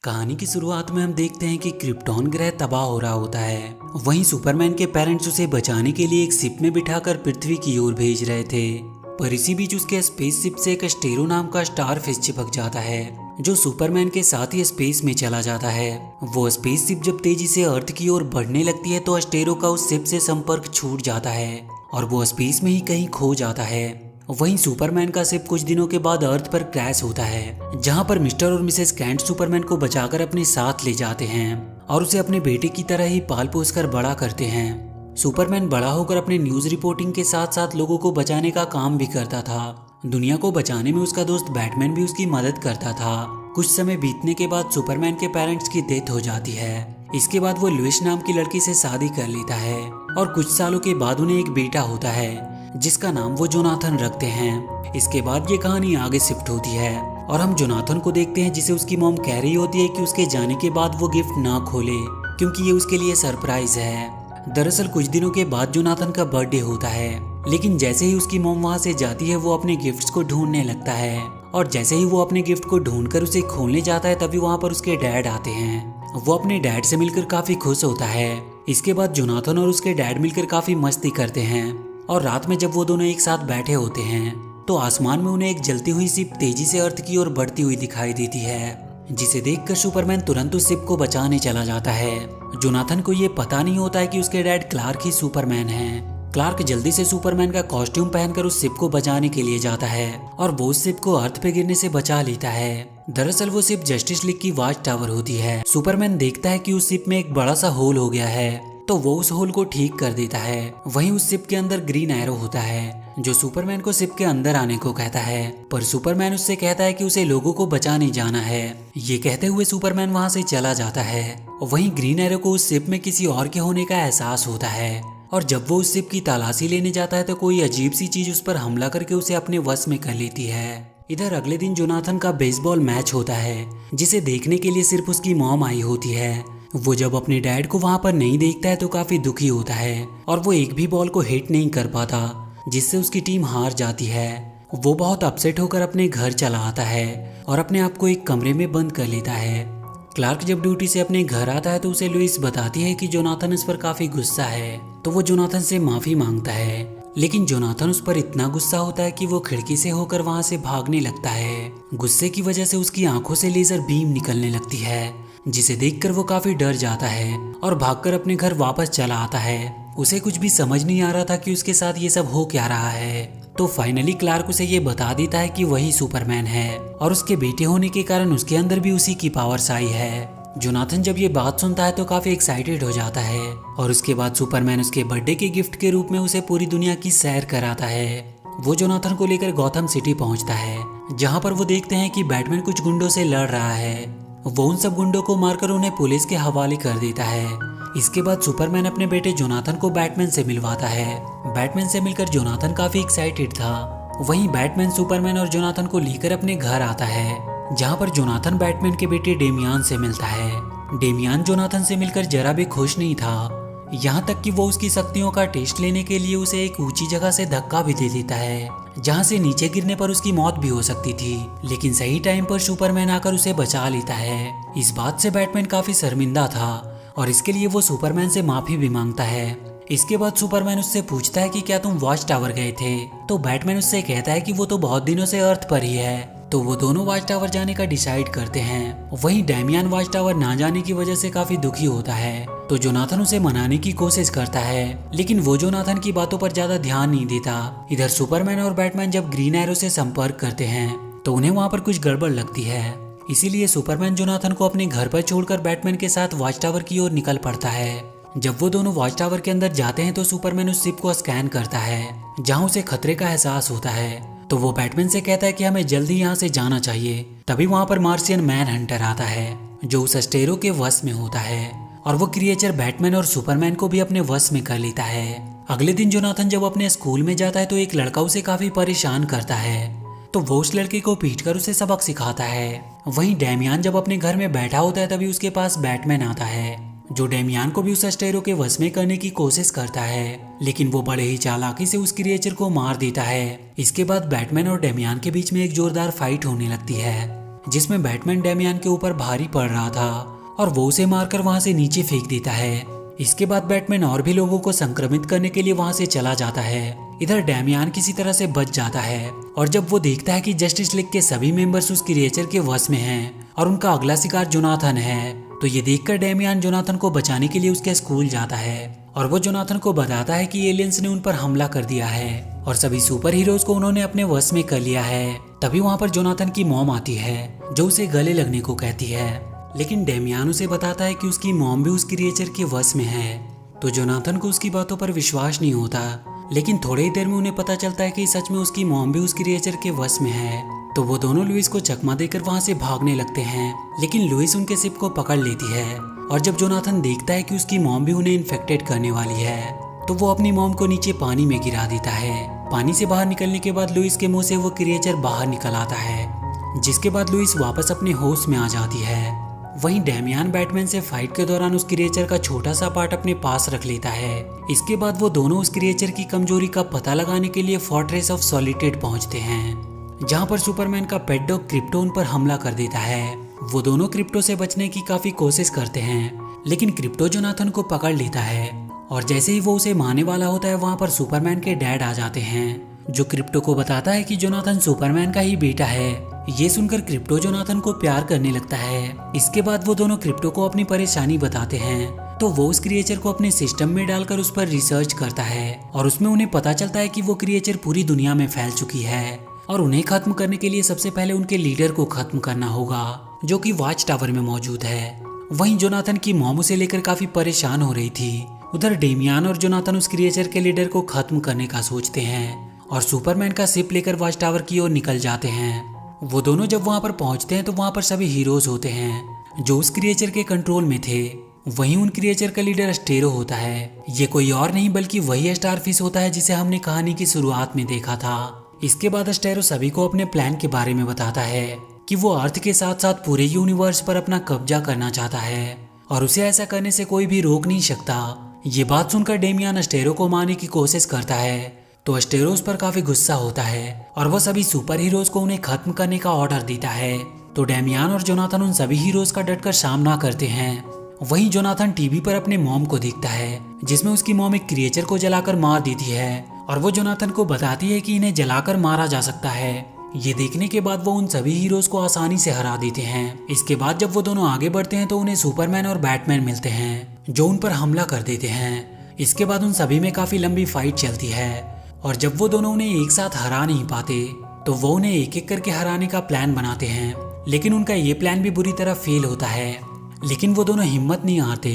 कहानी की शुरुआत में हम देखते हैं कि क्रिप्टॉन ग्रह तबाह हो रहा होता है। वहीं सुपरमैन के पेरेंट्स उसे बचाने के लिए एक शिप में बिठाकर पृथ्वी की ओर भेज रहे थे। पर इसी बीच उसके स्पेसशिप से एक एस्टेरो नाम का स्टारफिश चिपक जाता है, जो सुपरमैन के साथ ही स्पेस में चला जाता है। वो स्पेसशिप जब तेजी से अर्थ की ओर बढ़ने लगती है तो एस्टेरो का उस शिप से संपर्क छूट जाता है और वो स्पेस में ही कहीं खो जाता है। वहीं सुपरमैन का शिप कुछ दिनों के बाद अर्थ पर क्रैश होता है, जहां पर मिस्टर और मिसेस कैंट सुपरमैन को बचाकर अपने साथ ले जाते हैं और उसे अपने बेटे की तरह ही पाल पोस कर बड़ा करते हैं। सुपरमैन बड़ा होकर अपने न्यूज रिपोर्टिंग के साथ साथ लोगों को बचाने का काम भी करता था। दुनिया को बचाने में उसका दोस्त बैटमैन भी उसकी मदद करता था। कुछ समय बीतने के बाद सुपरमैन के पेरेंट्स की डेथ हो जाती है। इसके बाद वो लुइस नाम की लड़की से शादी कर लेता है और कुछ सालों के बाद उन्हें एक बेटा होता है जिसका नाम वो जोनाथन रखते हैं। इसके बाद ये कहानी आगे शिफ्ट होती है और हम जोनाथन को देखते हैं जिसे उसकी मॉम कह रही होती है कि उसके जाने के बाद वो गिफ्ट ना खोले क्योंकि ये उसके लिए सरप्राइज है। दरअसल कुछ दिनों के बाद जोनाथन का बर्थडे होता है, लेकिन जैसे ही उसकी मॉम वहाँ से जाती है वो अपने गिफ्ट्स को ढूंढने लगता है और जैसे ही वो अपने गिफ्ट को ढूंढकर उसे खोलने जाता है तभी वहाँ पर उसके डैड आते हैं। वो अपने डैड से मिलकर काफी खुश होता है। इसके बाद जोनाथन और उसके डैड मिलकर काफी मस्ती करते हैं और रात में जब वो दोनों एक साथ बैठे होते हैं तो आसमान में उन्हें एक जलती हुई शिप तेजी से अर्थ की ओर बढ़ती हुई दिखाई देती है, जिसे देखकर सुपरमैन तुरंत उस शिप को बचाने चला जाता है। जोनाथन को ये पता नहीं होता है कि उसके डैड क्लार्क ही सुपरमैन हैं। क्लार्क जल्दी से सुपरमैन का कॉस्ट्यूम पहनकर उस शिप को बचाने के लिए जाता है और वो उस शिप को अर्थ पे गिरने से बचा लेता है। दरअसल वो शिप जस्टिस लीग की वॉच टावर होती है। सुपरमैन देखता है कि उस शिप में एक बड़ा सा होल हो गया है तो वो उस होल को ठीक कर देता है। वहीं उस शिप के अंदर ग्रीन एरो होता है जो सुपरमैन को शिप के अंदर आने को कहता है, पर सुपरमैन उससे कहता है कि उसे लोगों को बचाने जाना है। ये कहते हुए सुपरमैन वहां से चला जाता है। वहीं ग्रीन एरो को उस शिप में किसी और के होने का एहसास होता है और जब वो उस शिप की तलाशी लेने जाता है तो कोई अजीब सी चीज उस पर हमला करके उसे अपने वश में कर लेती है। इधर अगले दिन जोनाथन का बेसबॉल मैच होता है जिसे देखने के लिए सिर्फ उसकी मॉम आई होती है। वो जब अपने डैड को वहां पर नहीं देखता है तो काफी दुखी होता है और वो एक भी बॉल को हिट नहीं कर पाता, जिससे उसकी टीम हार जाती है। वो बहुत अपसेट होकर अपने घर चला आता है और अपने आप को एक कमरे में बंद कर लेता है। क्लार्क जब ड्यूटी से अपने घर आता है तो उसे लुइस बताती है कि जोनाथन इस पर काफी गुस्सा है, तो वो जोनाथन से माफी मांगता है। लेकिन जोनाथन उस पर इतना गुस्सा होता है कि वो खिड़की से होकर वहां से भागने लगता है। गुस्से की वजह से उसकी आंखों से लेजर बीम निकलने लगती है, जिसे देखकर वो काफी डर जाता है और भागकर अपने घर वापस चला आता है। उसे कुछ भी समझ नहीं आ रहा था कि उसके साथ ये सब हो क्या रहा है। तो फाइनली क्लार्क उसे ये बता देता है कि वही सुपरमैन है और उसके बेटे होने के कारण उसके अंदर भी उसी की पावर्स आई है। जोनाथन जब ये बात सुनता है तो काफी एक्साइटेड हो जाता है और उसके बाद सुपरमैन उसके बर्थडे के गिफ्ट के रूप में उसे पूरी दुनिया की सैर कराता है। वो जोनाथन को लेकर गौथम सिटी पहुंचता है, जहां पर वो देखते हैं कि बैटमैन कुछ गुंडों से लड़ रहा है। वो उन सब गुंडों को मारकर उन्हें पुलिस के हवाले कर देता है। इसके बाद सुपरमैन अपने बेटे जोनाथन को बैटमैन से मिलवाता है। बैटमैन से मिलकर जोनाथन काफी एक्साइटेड था। वहीं बैटमैन सुपरमैन और जोनाथन को लेकर अपने घर आता है, जहां पर जोनाथन बैटमैन के बेटे डेमियान से मिलता है। डेमियान जोनाथन से मिलकर जरा भी खुश नहीं था, यहाँ तक कि वो उसकी शक्तियों का टेस्ट लेने के लिए उसे एक ऊंची जगह से धक्का भी दे देता है, जहाँ से नीचे गिरने पर उसकी मौत भी हो सकती थी। लेकिन सही टाइम पर सुपरमैन आकर उसे बचा लेता है। इस बात से बैटमैन काफी शर्मिंदा था और इसके लिए वो सुपरमैन से माफी भी मांगता है। इसके बाद सुपरमैन उससे पूछता है कि क्या तुम वॉच टावर गए थे, तो बैटमैन उससे कहता है कि वो तो बहुत दिनों से अर्थ पर ही है। तो वो दोनों वॉच टावर जाने का डिसाइड करते हैं। वहीं डेमियन वॉच टावर ना जाने की वजह से काफी दुखी होता है, तो जोनाथन उसे मनाने की कोशिश करता है, लेकिन वो जोनाथन की बातों पर ज्यादा ध्यान नहीं देता। इधर सुपरमैन और बैटमैन जब ग्रीन एरो से संपर्क करते हैं तो उन्हें वहाँ पर कुछ गड़बड़ लगती है। इसीलिए सुपरमैन जोनाथन को अपने घर पर छोड़कर बैटमैन के साथ वॉच टावर की ओर निकल पड़ता है। जब वो दोनों वॉच टावर के अंदर जाते हैं तो सुपरमैन उस शिप को स्कैन करता है, जहाँ उसे खतरे का एहसास होता है। तो वो बैटमैन से कहता है कि हमें जल्दी यहाँ से जाना चाहिए। तभी वहाँ पर मार्शियन मैन हंटर आता है, जो उस एस्टेरो के वश में होता है और वो क्रिएचर बैटमैन और सुपरमैन को भी अपने वश में कर लेता है। अगले दिन जोनाथन जब अपने स्कूल में जाता है तो एक लड़का उसे काफी परेशान करता है, तो वो उस लड़के को पीटकर उसे सबक सिखाता है। वहीं डेमियान जब अपने घर में बैठा होता है तभी उसके पास बैटमैन आता है, जो डेमियान को भी उस एस्टेरो के वश में करने की कोशिश करता है, लेकिन वो बड़े ही चालाकी से उस क्रिएचर को मार देता है। इसके बाद बैटमैन और डेमियान के बीच में एक जोरदार फाइट होने लगती है। जिसमें बैटमैन डेमियन के ऊपर भारी पड़ रहा था और वो उसे मारकर वहां से नीचे फेंक देता है। इसके बाद बैटमैन और भी लोगों को संक्रमित करने के लिए वहां से चला जाता है। इधर डेमियन किसी तरह से बच जाता है और जब वो देखता है कि जस्टिस लीग के सभी मेंबर्स उस क्रिएचर के वश में हैं और उनका अगला शिकार जोनाथन है, तो ये देखकर डेमियन जोनाथन को बचाने के लिए उसके स्कूल जाता है और वो जोनाथन को बताता है कि एलियंस ने उन पर हमला कर दिया है और सभी सुपर हीरोज को उन्होंने अपने वश में कर लिया है। तभी वहाँ पर जोनाथन की मॉम आती है जो उसे गले लगने को कहती है, लेकिन डेमियन उसे बताता है कि उसकी मॉम भी उस क्रिएचर के वश में है। तो जोनाथन को उसकी बातों पर विश्वास नहीं होता, लेकिन थोड़ी ही देर में उन्हें पता चलता है कि सच में उसकी मॉम भी उस क्रिएचर के वश में है। तो वो दोनों लुइस को चकमा देकर वहां से भागने लगते हैं, लेकिन लुइस उनके शिप को पकड़ लेती है और जब जोनाथन देखता है कि उसकी मॉम भी उन्हें इन्फेक्टेड करने वाली है, तो वो अपनी मॉम को नीचे पानी में गिरा देता है। पानी से बाहर निकलने के बाद लुइस के मुंह से वो क्रिएचर बाहर निकल आता है, जिसके बाद लुइस वापस अपने होश में आ जाती है। वहीं डेमियन बैटमैन से फाइट के दौरान उस क्रिएचर का छोटा सा पार्ट अपने पास रख लेता है। इसके बाद वो दोनों उस क्रिएचर की कमजोरी का पता लगाने के लिए फोर्ट्रेस ऑफ सॉलिट्यूड पहुंचते हैं, जहां पर सुपरमैन का पेट डॉग क्रिप्टो उन पर हमला कर देता है। वो दोनों क्रिप्टो से बचने की काफी कोशिश करते हैं, लेकिन क्रिप्टो जोनाथन को पकड़ लेता है और जैसे ही वो उसे मारने वाला होता है, वहां पर सुपरमैन के डैड आ जाते हैं, जो क्रिप्टो को बताता है कि जोनाथन सुपरमैन का ही बेटा है। ये सुनकर क्रिप्टो जोनाथन को प्यार करने लगता है। इसके बाद वो दोनों क्रिप्टो को अपनी परेशानी बताते हैं, तो वो उस क्रिएचर को अपने सिस्टम में डालकर उस पर रिसर्च करता है और उसमें उन्हें पता चलता है कि वो क्रिएचर पूरी दुनिया में फैल चुकी है और उन्हें खत्म करने के लिए सबसे पहले उनके लीडर को खत्म करना होगा, जो कि वॉच टावर में मौजूद है। वहीं जोनाथन की मॉम उसे लेकर काफी परेशान हो रही थी। उधर डेमियन और जोनाथन उस क्रिएचर के लीडर को खत्म करने का सोचते हैं और सुपरमैन का शिप लेकर वॉच टावर की ओर निकल जाते हैं। वो दोनों जब वहां पर पहुंचते हैं तो वहां पर सभी हीरोज होते हैं जो उस क्रिएचर के कंट्रोल में थे। वहीं उन क्रिएचर का लीडर अस्टेरो होता है। ये कोई और नहीं बल्कि वही स्टारफिश होता है जिसे हमने कहानी की शुरुआत में देखा था। इसके बाद अस्टेरो सभी को अपने प्लान के बारे में बताता है कि वो अर्थ के साथ साथ पूरे यूनिवर्स पर अपना कब्जा करना चाहता है और उसे ऐसा करने से कोई भी रोक नहीं सकता। ये बात सुनकर डेमियन अस्टेरो को मारने की कोशिश करता है, तो अस्टेरो उस पर काफी गुस्सा होता है और वो सभी सुपर हीरोज को उन्हें खत्म करने का ऑर्डर देता है। तो डेमियन और जोनाथन उन सभी हीरोज का डटकर सामना करते हैं। वहीं जोनाथन टीवी पर अपने मॉम को देखता है, जिसमें उसकी मॉम एक क्रिएचर को जलाकर मार देती है और वो जोनाथन को बताती है कि इन्हें जलाकर मारा जा सकता है। ये देखने के बाद वो उन सभी हीरोज को आसानी से हरा देते हैं। इसके बाद जब वो दोनों आगे बढ़ते हैं तो उन्हें सुपरमैन और बैटमैन मिलते हैं, जो उन पर हमला कर देते हैं। इसके बाद उन सभी में काफी लंबी फाइट चलती है और जब वो दोनों उन्हें एक साथ हरा नहीं पाते तो वो उन्हें एक एक करके हराने का प्लान बनाते हैं, लेकिन उनका ये प्लान भी बुरी तरह फेल होता है। लेकिन वो दोनों हिम्मत नहीं हारते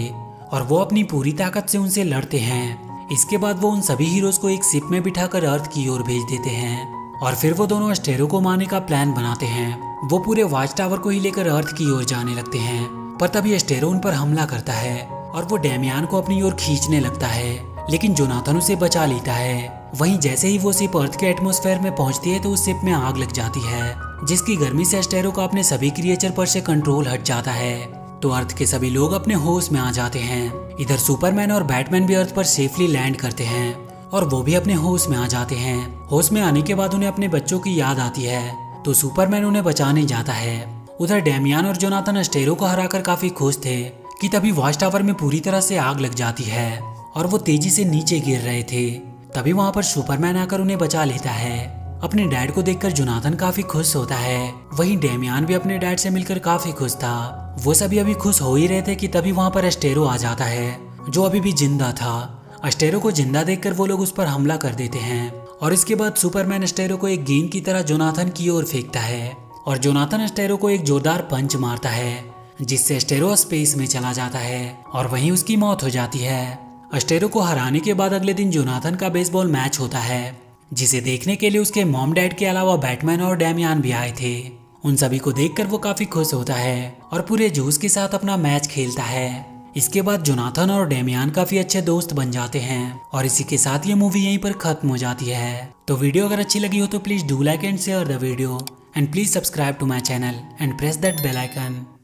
और वो अपनी पूरी ताकत से उनसे लड़ते हैं। इसके बाद वो उन सभी हीरोज को एक शिप में बिठाकर अर्थ की ओर भेज देते हैं और फिर वो दोनों अस्टेरो को मारने का प्लान बनाते हैं। वो पूरे वॉच टावर को ही लेकर अर्थ की ओर जाने लगते हैं, पर तभी अस्टेरो उन पर हमला करता है और वो डेमियन को अपनी ओर खींचने लगता है, लेकिन जोनाथन उसे बचा लेता है। वहीं जैसे ही वो शिप अर्थ के एटमॉस्फेयर में पहुंचती है तो उस शिप में आग लग जाती है, जिसकी गर्मी से अस्टेरो का अपने सभी क्रिएचर पर से कंट्रोल हट जाता है। तो अर्थ के सभी लोग अपने होश में आ जाते हैं। इधर सुपरमैन और बैटमैन भी अर्थ पर सेफली लैंड करते हैं और वो भी अपने होश में आ जाते हैं। होश में आने के बाद उन्हें अपने बच्चों की याद आती है, तो सुपरमैन उन्हें बचाने जाता है। उधर डेमियन और जोनाथन अस्टेरो को हराकर काफी खुश थे कि तभी वॉच टावर में पूरी तरह से आग लग जाती है और वो तेजी से नीचे गिर रहे थे। तभी वहां पर सुपरमैन आकर उन्हें बचा लेता है। अपने डैड को देखकर जोनाथन काफी खुश होता है। वहीं डेमियन भी अपने डैड से मिलकर काफी खुश था। वो सभी अभी खुश हो ही रहे थे कि तभी वहां पर अस्टेरो आ जाता है, जो अभी भी जिंदा था। अस्टेरो को जिंदा देखकर वो लोग उस पर हमला कर देते हैं और इसके बाद सुपरमैन अस्टेरो को एक गेंद की तरह जोनाथन की ओर फेंकता है और जोनाथन अस्टेरो को एक जोरदार पंच मारता है, जिससे अस्टेरो स्पेस में चला जाता है और वहीं उसकी मौत हो जाती है। अस्टेरो को हराने के बाद अगले दिन जोनाथन का बेसबॉल मैच होता है, जिसे देखने के लिए उसके मॉम डैड के अलावा बैटमैन और डेमियन भी आए थे। उन सभी को देखकर वो काफी खुश होता है और पूरे जोश के साथ अपना मैच खेलता है। इसके बाद जोनाथन और डेमियन काफी अच्छे दोस्त बन जाते हैं और इसी के साथ ये मूवी यहीं पर खत्म हो जाती है। तो वीडियो अगर अच्छी लगी हो तो please do like and share the video and please subscribe to my channel and press that bell icon.